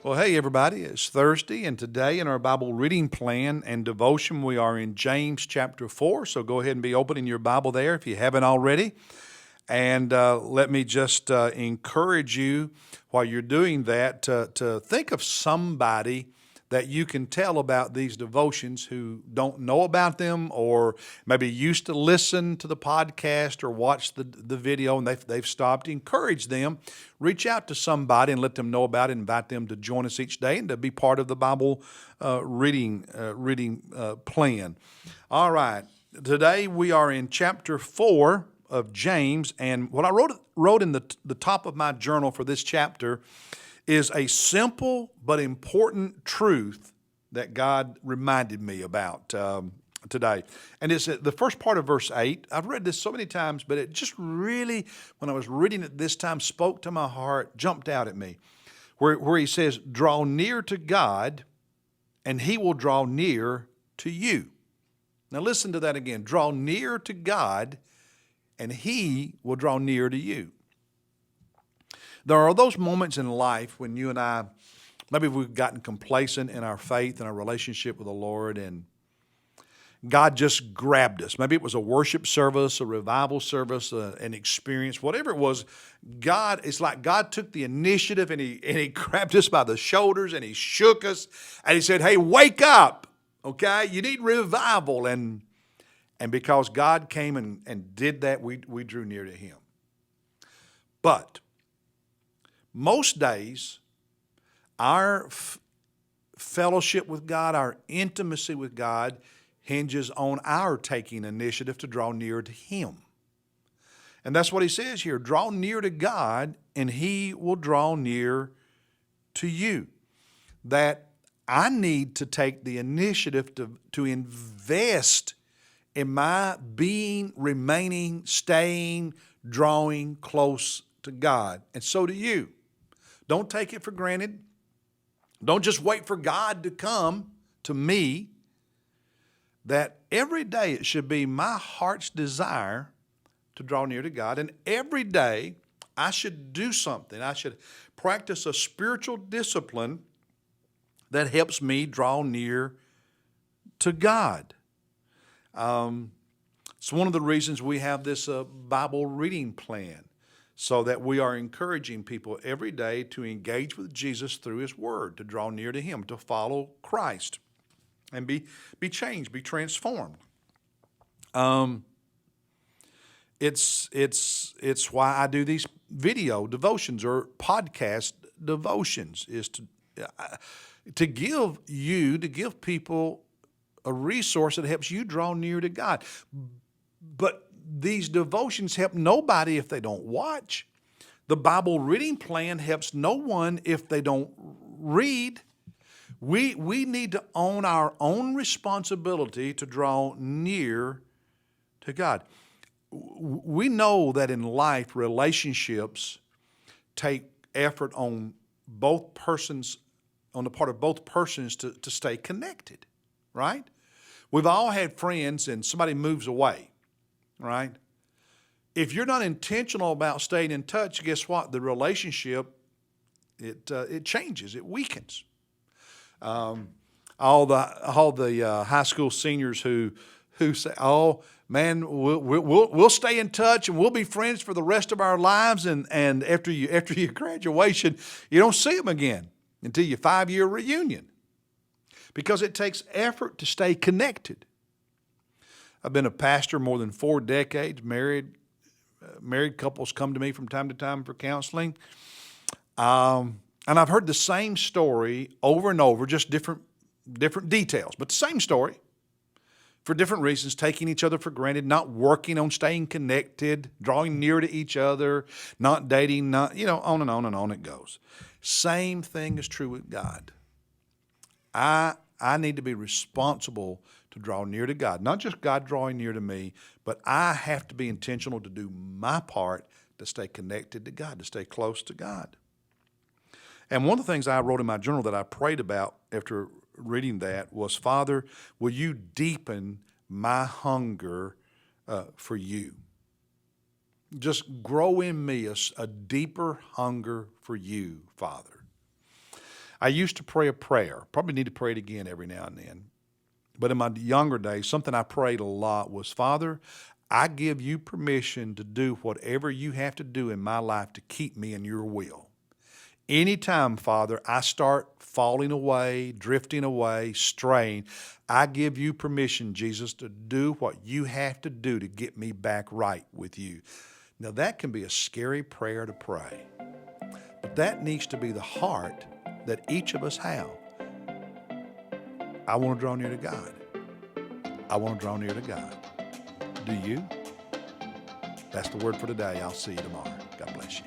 Well, hey, everybody, it's Thursday, and today in our Bible reading plan and devotion, we are in James chapter 4. So go ahead and be opening your Bible there if you haven't already. And let me just encourage you while you're doing that to think of somebody that you can tell about these devotions who don't know about them or maybe used to listen to the podcast or watch the video and they've stopped. Encourage them. Reach out to somebody and let them know about it. Invite them to join us each day and to be part of the Bible reading plan. All right. Today we are in chapter 4 of James, and what I wrote in the top of my journal for this chapter is a simple but important truth that God reminded me about today. And it's the first part of verse 8. I've read this so many times, but it just really, when I was reading it this time, spoke to my heart, jumped out at me, where he says, "Draw near to God, and he will draw near to you." Now listen to that again. Draw near to God, and he will draw near to you. There are those moments in life when you and I, maybe we've gotten complacent in our faith and our relationship with the Lord, and God just grabbed us. Maybe it was a worship service, a revival service, an experience, whatever it was. It's like God took the initiative and he grabbed us by the shoulders and he shook us and he said, "Hey, wake up, okay? You need revival." And because God came and did that, we drew near to him. But most days, our fellowship with God, our intimacy with God, hinges on our taking initiative to draw near to him. And that's what he says here. Draw near to God, and he will draw near to you. That I need to take the initiative to invest in my being, remaining, staying, drawing close to God. And so do you. Don't take it for granted. Don't just wait for God to come to me. That every day it should be my heart's desire to draw near to God. And every day I should do something. I should practice a spiritual discipline that helps me draw near to God. It's one of the reasons we have this Bible reading plan, so that we are encouraging people every day to engage with Jesus through his word, to draw near to him, to follow Christ, and be changed, be transformed. It's why I do these video devotions or podcast devotions, is to give people a resource that helps you draw near to God. But these devotions help nobody if they don't watch. The Bible reading plan helps no one if they don't read. We need to own our own responsibility to draw near to God. We know that in life, relationships take effort on the part of both persons to stay connected, right? We've all had friends and somebody moves away, right? If you're not intentional about staying in touch, guess what? The relationship, it changes, it weakens. All the high school seniors who say, "Oh man, we'll stay in touch and we'll be friends for the rest of our lives," and after your graduation, you don't see them again until your 5-year reunion, because it takes effort to stay connected. I've been a pastor more than 4 decades. Married couples come to me from time to time for counseling. And I've heard the same story over and over, just different details, but the same story for different reasons, taking each other for granted, not working on staying connected, drawing near to each other, not dating, on and on and on it goes. Same thing is true with God. I need to be responsible to draw near to God. Not just God drawing near to me, but I have to be intentional to do my part to stay connected to God, to stay close to God. And one of the things I wrote in my journal that I prayed about after reading that was, "Father, will you deepen my hunger for you? Just grow in me a deeper hunger for you, Father." I used to pray a prayer. Probably need to pray it again every now and then. But in my younger days, something I prayed a lot was, Father, I give you permission to do whatever you have to do in my life to keep me in your will. Anytime, Father, I start falling away, drifting away, straying, I give you permission, Jesus, to do what you have to do to get me back right with you. Now, that can be a scary prayer to pray, but that needs to be the heart that each of us have. I want to draw near to God. I want to draw near to God. Do you? That's the word for today. I'll see you tomorrow. God bless you.